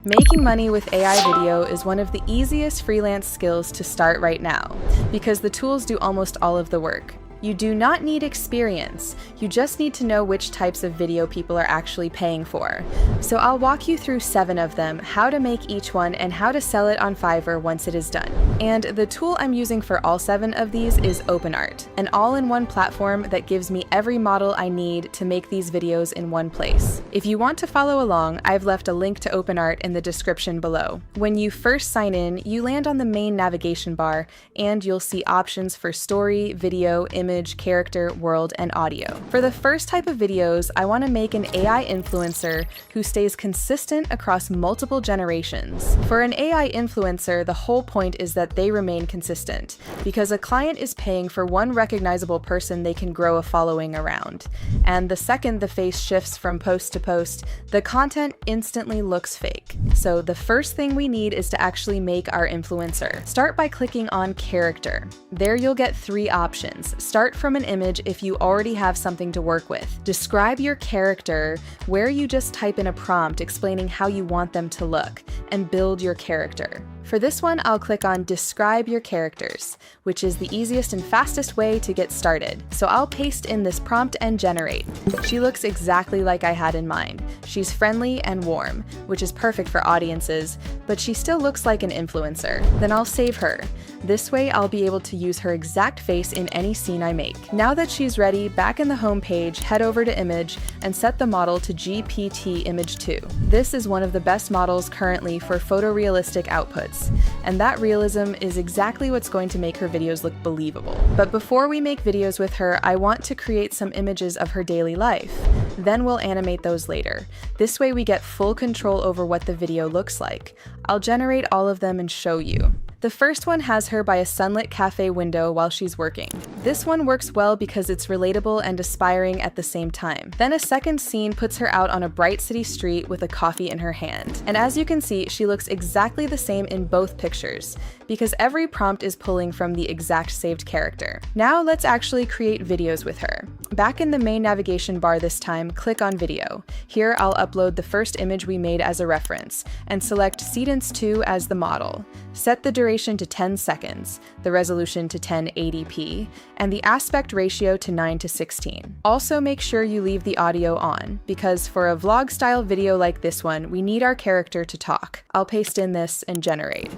Making money with AI video is one of the easiest freelance skills to start right now, because the tools do almost all of the work. You do not need experience, you just need to know which types of video people are actually paying for. So I'll walk you through 7 of them, how to make each one, and how to sell it on Fiverr once it is done. And the tool I'm using for all 7 of these is OpenArt, an all-in-one platform that gives me every model I need to make these videos in one place. If you want to follow along, I've left a link to OpenArt in the description below. When you first sign in, you land on the main navigation bar, and you'll see options for story, video, image, character, world, and audio. For the first type of videos, I want to make an AI influencer who stays consistent across multiple generations. For an AI influencer, the whole point is that they remain consistent, because a client is paying for one recognizable person they can grow a following around. And the second the face shifts from post to post, the content instantly looks fake. So the first thing we need is to actually make our influencer. Start by clicking on character. There you'll get 3 options. Start from an image if you already have something to work with. Describe your character, where you just type in a prompt explaining how you want them to look, and build your character. For this one, I'll click on Describe Your Characters, which is the easiest and fastest way to get started. So I'll paste in this prompt and generate. She looks exactly like I had in mind. She's friendly and warm, which is perfect for audiences, but she still looks like an influencer. Then I'll save her. This way I'll be able to use her exact face in any scene I make. Now that she's ready, back in the home page, head over to Image and set the model to GPT Image 2. This is one of the best models currently for photorealistic outputs. And that realism is exactly what's going to make her videos look believable. But before we make videos with her, I want to create some images of her daily life. Then we'll animate those later. This way we get full control over what the video looks like. I'll generate all of them and show you. The first one has her by a sunlit cafe window while she's working. This one works well because it's relatable and aspiring at the same time. Then a second scene puts her out on a bright city street with a coffee in her hand. And as you can see, she looks exactly the same in both pictures, because every prompt is pulling from the exact saved character. Now let's actually create videos with her. Back in the main navigation bar this time, click on Video. Here I'll upload the first image we made as a reference, and select Seedance 2 as the model. Set the duration to 10 seconds, the resolution to 1080p, and the aspect ratio to 9:16. Also make sure you leave the audio on, because for a vlog-style video like this one, we need our character to talk. I'll paste in this and generate.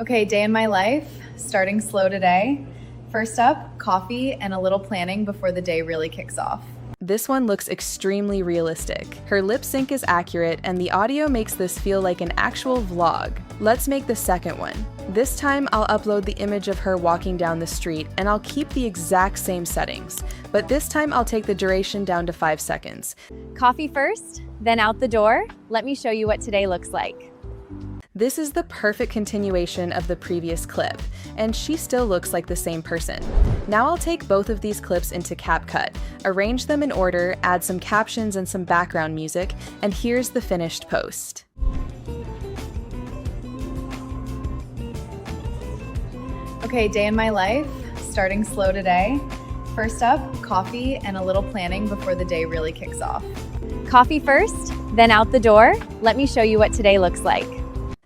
Okay, day in my life, starting slow today. First up, coffee and a little planning before the day really kicks off. This one looks extremely realistic. Her lip sync is accurate, and the audio makes this feel like an actual vlog. Let's make the second one. This time I'll upload the image of her walking down the street, and I'll keep the exact same settings, but this time I'll take the duration down to 5 seconds. Coffee first, then out the door. Let me show you what today looks like. This is the perfect continuation of the previous clip, and she still looks like the same person. Now I'll take both of these clips into CapCut, arrange them in order, add some captions and some background music, and here's the finished post. Okay, day in my life, starting slow today. First up, coffee and a little planning before the day really kicks off. Coffee first, then out the door. Let me show you what today looks like.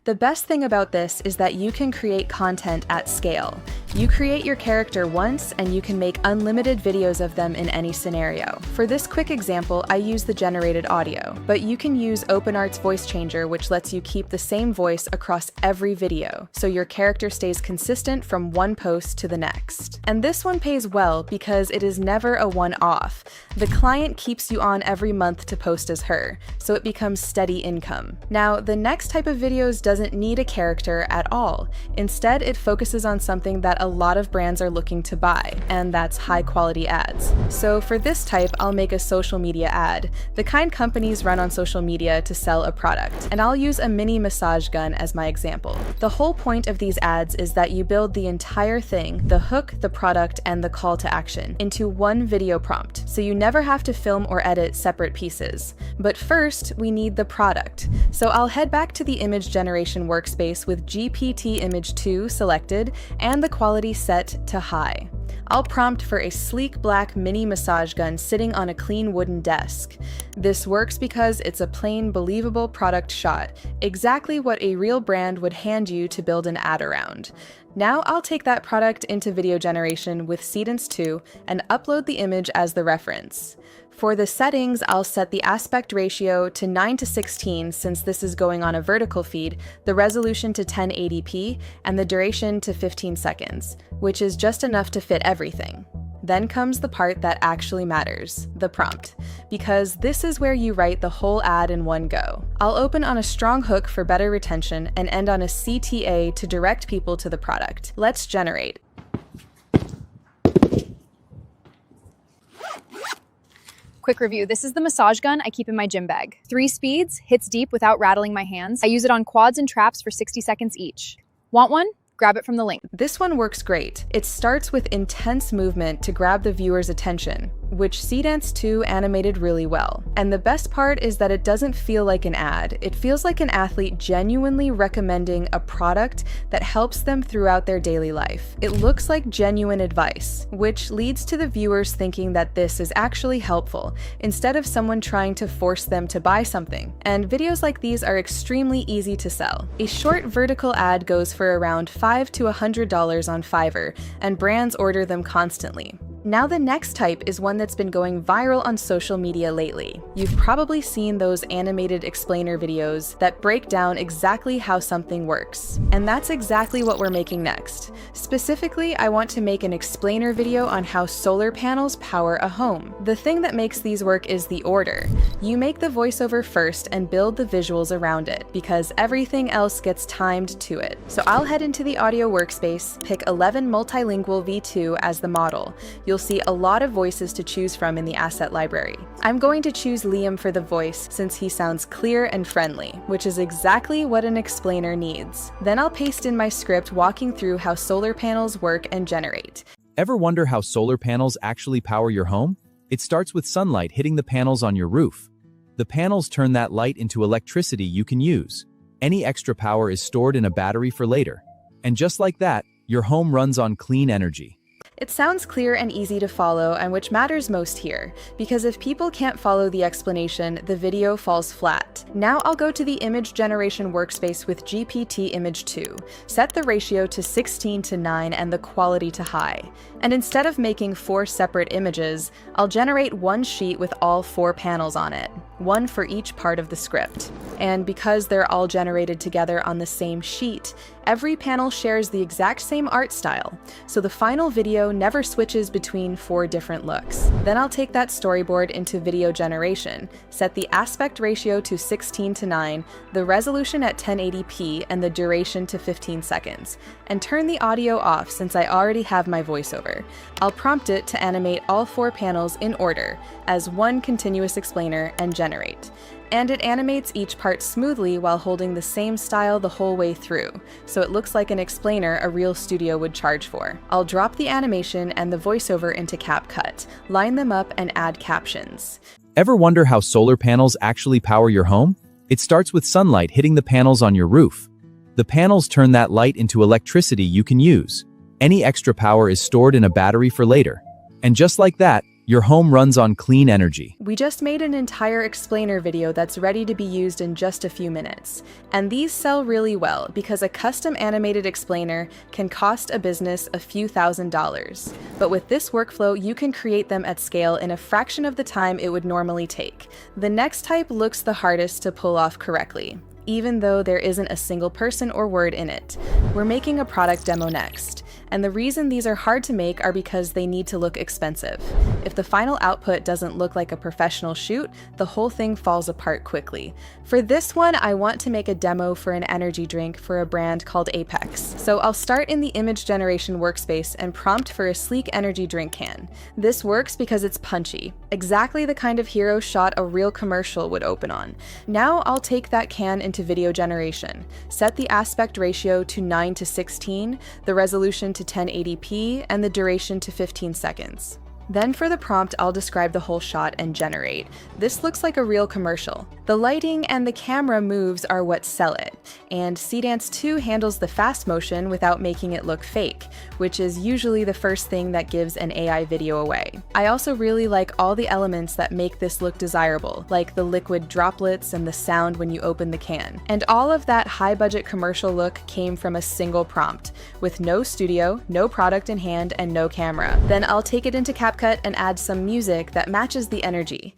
The best thing about this is that you can create content at scale. You create your character once, and you can make unlimited videos of them in any scenario. For this quick example, I use the generated audio, but you can use OpenArt's voice changer, which lets you keep the same voice across every video, so your character stays consistent from one post to the next. And this one pays well because it is never a one-off. The client keeps you on every month to post as her, so it becomes steady income. Now, the next type of videos doesn't need a character at all. Instead, it focuses on something that a lot of brands are looking to buy, and that's high-quality ads. So for this type, I'll make a social media ad, the kind companies run on social media to sell a product, and I'll use a mini massage gun as my example. The whole point of these ads is that you build the entire thing, the hook, the product, and the call to action, into one video prompt, so you never have to film or edit separate pieces. But first, we need the product. So I'll head back to the image generation workspace with GPT Image 2 selected and the quality set to high. I'll prompt for a sleek black mini massage gun sitting on a clean wooden desk. This works because it's a plain, believable product shot, exactly what a real brand would hand you to build an ad around. Now I'll take that product into video generation with Seedance 2 and upload the image as the reference. For the settings, I'll set the aspect ratio to 9:16 since this is going on a vertical feed, the resolution to 1080p, and the duration to 15 seconds, which is just enough to fit everything. Then comes the part that actually matters, the prompt, because this is where you write the whole ad in one go. I'll open on a strong hook for better retention and end on a CTA to direct people to the product. Let's generate. Quick review. This is the massage gun I keep in my gym bag. 3 speeds, hits deep without rattling my hands. I use it on quads and traps for 60 seconds each. Want one? Grab it from the link. This one works great. It starts with intense movement to grab the viewer's attention, which Seedance 2 animated really well. And the best part is that it doesn't feel like an ad. It feels like an athlete genuinely recommending a product that helps them throughout their daily life. It looks like genuine advice, which leads to the viewers thinking that this is actually helpful, instead of someone trying to force them to buy something. And videos like these are extremely easy to sell. A short vertical ad goes for around $5 to $100 on Fiverr, and brands order them constantly. Now the next type is one that's been going viral on social media lately. You've probably seen those animated explainer videos that break down exactly how something works. And that's exactly what we're making next. Specifically, I want to make an explainer video on how solar panels power a home. The thing that makes these work is the order. You make the voiceover first and build the visuals around it, because everything else gets timed to it. So I'll head into the audio workspace, pick 11 multilingual V2 as the model. You'll see a lot of voices to choose from in the asset library. I'm going to choose Liam for the voice since he sounds clear and friendly, which is exactly what an explainer needs. Then I'll paste in my script walking through how solar panels work and generate. Ever wonder how solar panels actually power your home? It starts with sunlight hitting the panels on your roof. The panels turn that light into electricity you can use. Any extra power is stored in a battery for later. And just like that, your home runs on clean energy. It sounds clear and easy to follow, and which matters most here, because if people can't follow the explanation, the video falls flat. Now I'll go to the image generation workspace with GPT Image 2, set the ratio to 16:9 and the quality to high. And instead of making 4 separate images, I'll generate one sheet with all 4 panels on it, one for each part of the script. And because they're all generated together on the same sheet, every panel shares the exact same art style, so the final video never switches between 4 different looks. Then I'll take that storyboard into video generation, set the aspect ratio to 16:9, the resolution at 1080p, and the duration to 15 seconds, and turn the audio off since I already have my voiceover. I'll prompt it to animate all 4 panels in order, as one continuous explainer, and generate. And it animates each part smoothly while holding the same style the whole way through, so it looks like an explainer a real studio would charge for. I'll drop the animation and the voiceover into CapCut, line them up, and add captions. Ever wonder how solar panels actually power your home? It starts with sunlight hitting the panels on your roof. The panels turn that light into electricity you can use. Any extra power is stored in a battery for later. And just like that, your home runs on clean energy. We just made an entire explainer video that's ready to be used in just a few minutes. And these sell really well because a custom animated explainer can cost a business a few $1,000s. But with this workflow, you can create them at scale in a fraction of the time it would normally take. The next type looks the hardest to pull off correctly, even though there isn't a single person or word in it. We're making a product demo next. And the reason these are hard to make are because they need to look expensive. If the final output doesn't look like a professional shoot, the whole thing falls apart quickly. For this one, I want to make a demo for an energy drink for a brand called Apex. So I'll start in the image generation workspace and prompt for a sleek energy drink can. This works because it's punchy, exactly the kind of hero shot a real commercial would open on. Now I'll take that can into video generation, set the aspect ratio to 9:16, the resolution to 1080p, and the duration to 15 seconds. Then for the prompt, I'll describe the whole shot and generate. This looks like a real commercial. The lighting and the camera moves are what sell it, and Seedance 2 handles the fast motion without making it look fake, which is usually the first thing that gives an AI video away. I also really like all the elements that make this look desirable, like the liquid droplets and the sound when you open the can. And all of that high-budget commercial look came from a single prompt, with no studio, no product in hand, and no camera. Then I'll take it into CapCut and add some music that matches the energy.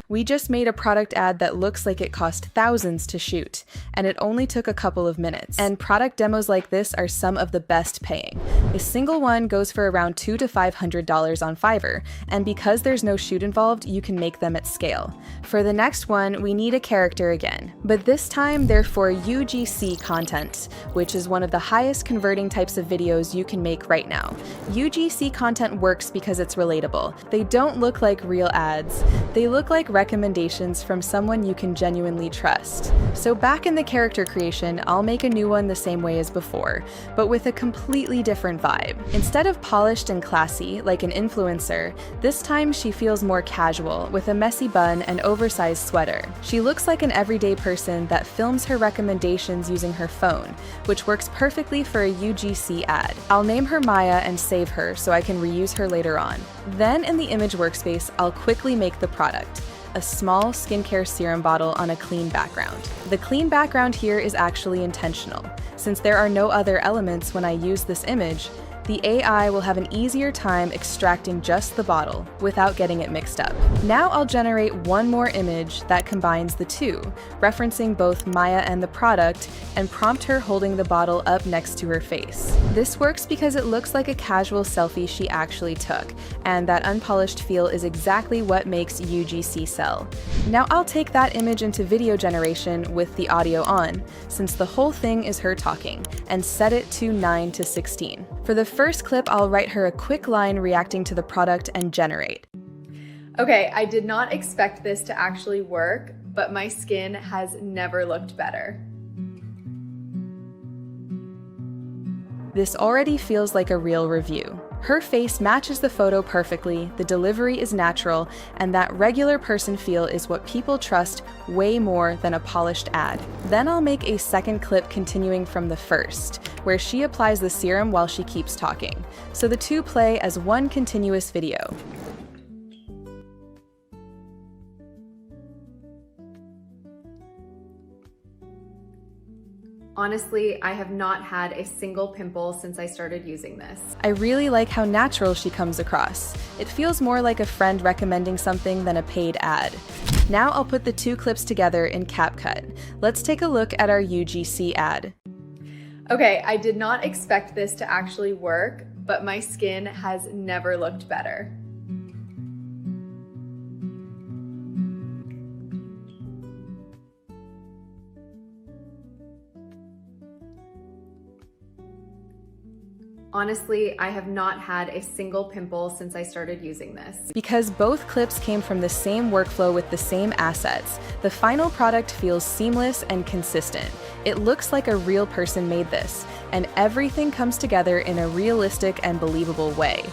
We just made a product ad that looks like it cost thousands to shoot, and it only took a couple of minutes. And product demos like this are some of the best paying. A single one goes for around $200 to $500 on Fiverr, and because there's no shoot involved, you can make them at scale. For the next one, we need a character again, but this time they're for UGC content, which is one of the highest converting types of videos you can make right now. UGC content works because it's relatable. They don't look like real ads. They look like recommendations from someone you can genuinely trust. So back in the character creation, I'll make a new one the same way as before, but with a completely different vibe. Instead of polished and classy, like an influencer, this time she feels more casual, with a messy bun and oversized sweater. She looks like an everyday person that films her recommendations using her phone, which works perfectly for a UGC ad. I'll name her Maya and save her so I can reuse her later on. Then in the image workspace, I'll quickly make the product. A small skincare serum bottle on a clean background. The clean background here is actually intentional. Since there are no other elements when I use this image, the AI will have an easier time extracting just the bottle without getting it mixed up. Now I'll generate one more image that combines the two, referencing both Maya and the product, and prompt her holding the bottle up next to her face. This works because it looks like a casual selfie she actually took, and that unpolished feel is exactly what makes UGC sell. Now I'll take that image into video generation with the audio on, since the whole thing is her talking, and set it to 9 to 16. For the first clip, I'll write her a quick line reacting to the product and generate. Okay, I did not expect this to actually work, but my skin has never looked better. This already feels like a real review. Her face matches the photo perfectly, the delivery is natural, and that regular person feel is what people trust way more than a polished ad. Then I'll make a second clip continuing from the first, where she applies the serum while she keeps talking. So the two play as one continuous video. Honestly, I have not had a single pimple since I started using this. I really like how natural she comes across. It feels more like a friend recommending something than a paid ad. Now I'll put the two clips together in CapCut. Let's take a look at our UGC ad. Okay, I did not expect this to actually work, but my skin has never looked better. Honestly, I have not had a single pimple since I started using this. Because both clips came from the same workflow with the same assets, the final product feels seamless and consistent. It looks like a real person made this, and everything comes together in a realistic and believable way.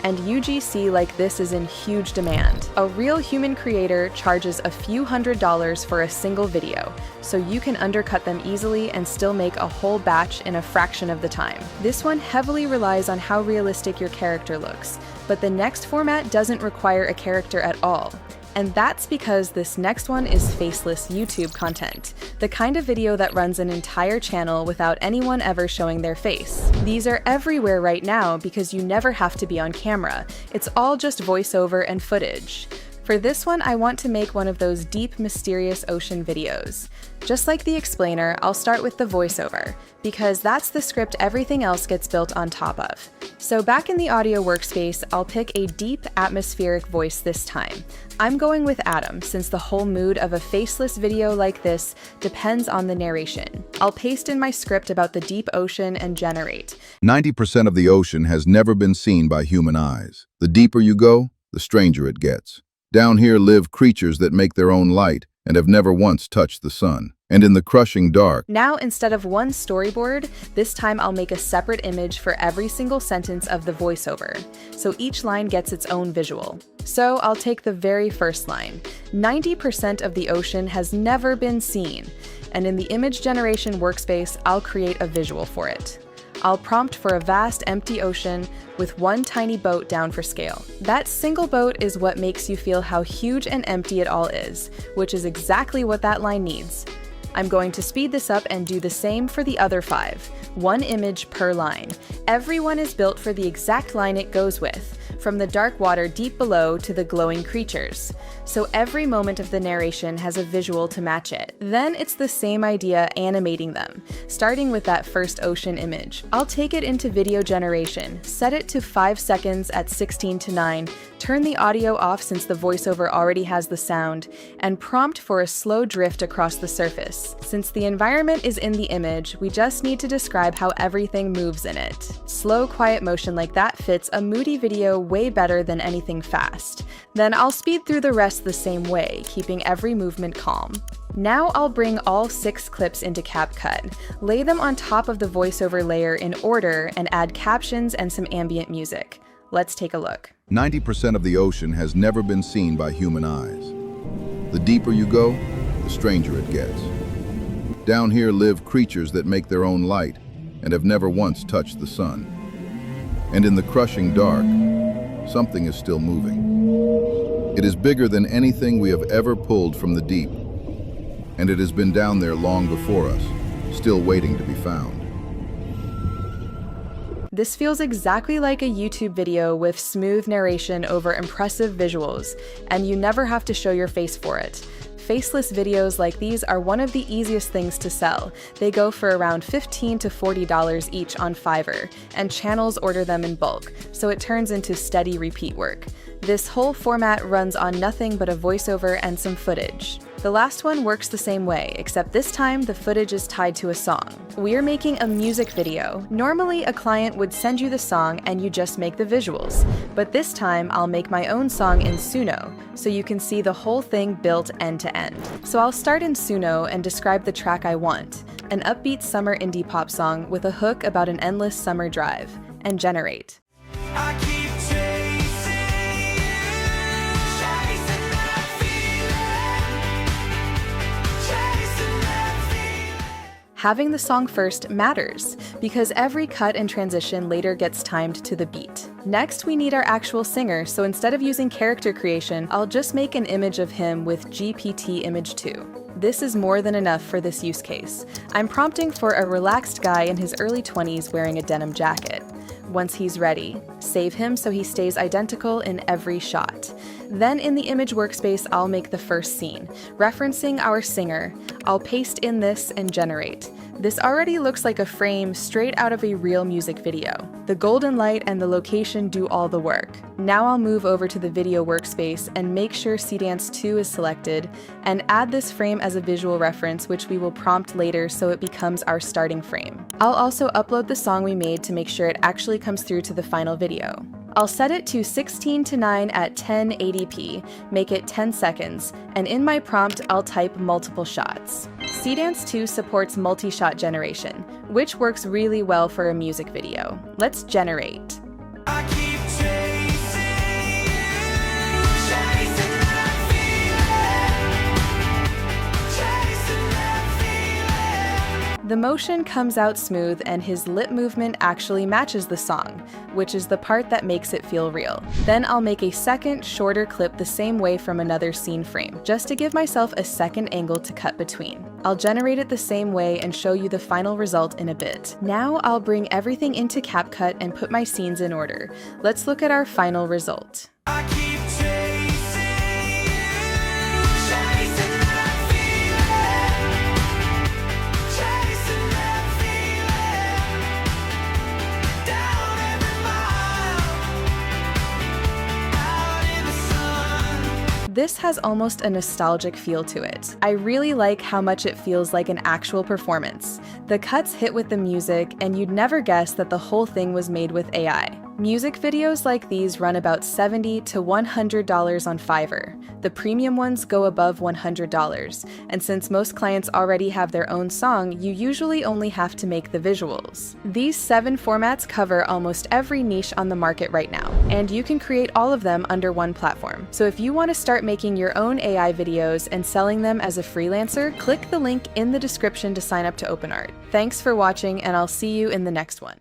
And UGC like this is in huge demand. A real human creator charges a few $100s for a single video, so you can undercut them easily and still make a whole batch in a fraction of the time. This one heavily relies on how realistic your character looks, but the next format doesn't require a character at all. And that's because this next one is faceless YouTube content, the kind of video that runs an entire channel without anyone ever showing their face. These are everywhere right now because you never have to be on camera. It's all just voiceover and footage. For this one, I want to make one of those deep, mysterious ocean videos. Just like the explainer, I'll start with the voiceover, because that's the script everything else gets built on top of. So back in the audio workspace, I'll pick a deep, atmospheric voice this time. I'm going with Adam, since the whole mood of a faceless video like this depends on the narration. I'll paste in my script about the deep ocean and generate. 90% of the ocean has never been seen by human eyes. The deeper you go, the stranger it gets. Down here live creatures that make their own light and have never once touched the sun. And in the crushing dark, Now, instead of one storyboard, this time I'll make a separate image for every single sentence of the voiceover, so each line gets its own visual. So I'll take the very first line. 90% of the ocean has never been seen, and in the image generation workspace, I'll create a visual for it. I'll prompt for a vast empty ocean with one tiny boat down for scale. That single boat is what makes you feel how huge and empty it all is, which is exactly what that line needs. I'm going to speed this up and do the same for the other 5. One image per line. Everyone is built for the exact line it goes with, from the dark water deep below to the glowing creatures. So every moment of the narration has a visual to match it. Then it's the same idea animating them, starting with that first ocean image. I'll take it into video generation, set it to 5 seconds at 16:9, turn the audio off since the voiceover already has the sound, and prompt for a slow drift across the surface. Since the environment is in the image, we just need to describe how everything moves in it. Slow, quiet motion like that fits a moody video way better than anything fast. Then I'll speed through the rest the same way, keeping every movement calm. Now I'll bring all 6 clips into CapCut, lay them on top of the voiceover layer in order, and add captions and some ambient music. Let's take a look. 90% of the ocean has never been seen by human eyes. The deeper you go, the stranger it gets. Down here live creatures that make their own light and have never once touched the sun. And in the crushing dark, something is still moving. It is bigger than anything we have ever pulled from the deep, and it has been down there long before us, still waiting to be found. This feels exactly like a YouTube video with smooth narration over impressive visuals, and you never have to show your face for it. Faceless videos like these are one of the easiest things to sell. They go for around $15 to $40 each on Fiverr, and channels order them in bulk, so it turns into steady repeat work. This whole format runs on nothing but a voiceover and some footage. The last one works the same way, except this time the footage is tied to a song. We're making a music video. Normally, a client would send you the song and you just make the visuals. But this time, I'll make my own song in Suno, so you can see the whole thing built end to end. So I'll start in Suno and describe the track I want, an upbeat summer indie pop song with a hook about an endless summer drive, and generate. Having the song first matters, because every cut and transition later gets timed to the beat. Next, we need our actual singer, so instead of using character creation, I'll just make an image of him with GPT Image 2. This is more than enough for this use case. I'm prompting for a relaxed guy in his early 20s wearing a denim jacket. Once he's ready, save him so he stays identical in every shot. Then in the image workspace, I'll make the first scene. Referencing our singer, I'll paste in this and generate. This already looks like a frame straight out of a real music video. The golden light and the location do all the work. Now I'll move over to the video workspace and make sure Cdance 2 is selected, and add this frame as a visual reference, which we will prompt later so it becomes our starting frame. I'll also upload the song we made to make sure it actually comes through to the final video. I'll set it to 16:9 at 1080p, make it 10 seconds, and in my prompt, I'll type multiple shots. Cdance 2 supports multi-shot generation, which works really well for a music video. Let's generate. The motion comes out smooth and his lip movement actually matches the song, which is the part that makes it feel real. Then I'll make a second, shorter clip the same way from another scene frame, just to give myself a second angle to cut between. I'll generate it the same way and show you the final result in a bit. Now I'll bring everything into CapCut and put my scenes in order. Let's look at our final result. This has almost a nostalgic feel to it. I really like how much it feels like an actual performance. The cuts hit with the music, and you'd never guess that the whole thing was made with AI. Music videos like these run about $70 to $100 on Fiverr. The premium ones go above $100, and since most clients already have their own song, you usually only have to make the visuals. These 7 formats cover almost every niche on the market right now, and you can create all of them under one platform. So if you want to start making your own AI videos and selling them as a freelancer, click the link in the description to sign up to OpenArt. Thanks for watching, and I'll see you in the next one.